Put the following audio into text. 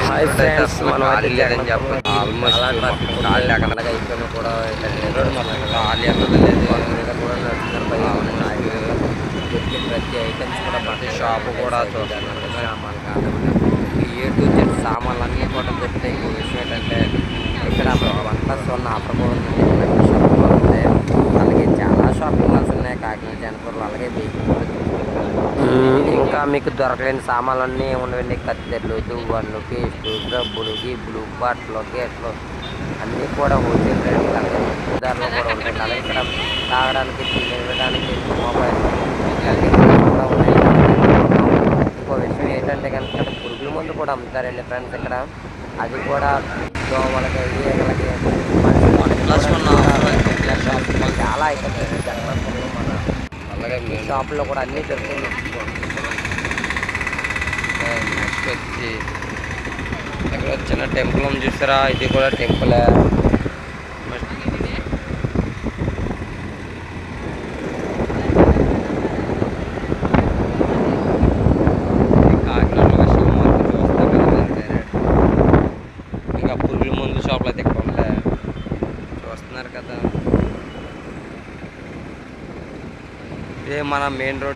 Hi friends, మనం ఖాళీ లేదని చెప్పచ్చు. ఆల్మోస్ట్ ఖాళీ లేకుండా ఇక్కడ కూడా ఖాళీ అన్నది లేదు. కూడా నడుస్తున్నారు. ప్రతి ఐటమ్స్ కూడా ప్రతి షాపు కూడా చూస్తున్నారు. సామాన్లు కానివ్వండి, ఏ టు జెడ్ సామాన్లు అన్నీ కూడా దొరుకుతాయి. ఇంకో విషయం ఏంటంటే ఇక్కడ 1+1 ఆఫర్ కూడా ఉంది. షాపింగ్ మాల్ ఉంది, అలాగే చాలా షాపింగ్ మాల్స్ ఉన్నాయి కాకినాడ జనపూర్లో. అలాగే ఇంకా మీకు దొరకలేని సామాన్లన్నీ ఉండవండి. కత్తెర్లు, దువ్వన్లు, పేస్టు, డబ్బులు, గిబ్బులు, బట్టలు, గేట్లు అన్నీ కూడా హోల్సేల్ రేట్లు అలాగే ధరలు కూడా ఉంటాయి. అలాగే ఇక్కడ తాగడానికి, తినడానికి మొబైల్ కూడా ఉన్నాయి. ఇంకో విషయం ఏంటంటే కనుక ఇక్కడ పురుగుల మందు కూడా అమ్ముతారండి ఫ్రెండ్స్. ఇక్కడ అది కూడా దోమలకి, ఈగలకి, చాలా ఐటమ్స్ జనపరంలో మన అలాగే ఈ షాపులో కూడా అన్నీ దొరుకుతాయి. నెక్స్ట్ వచ్చి ఇక్కడ చిన్న టెంపుల్ ఉంది చూసారా, ఇది కూడా టెంపులే. కాకినాడలో చూస్తారు కదా, ఇంకా పురుగుల మందు షాపులు అయితే ఇక్కడ ఉంటాయి చూస్తున్నారు కదా. ఇదే మన మెయిన్ రోడ్.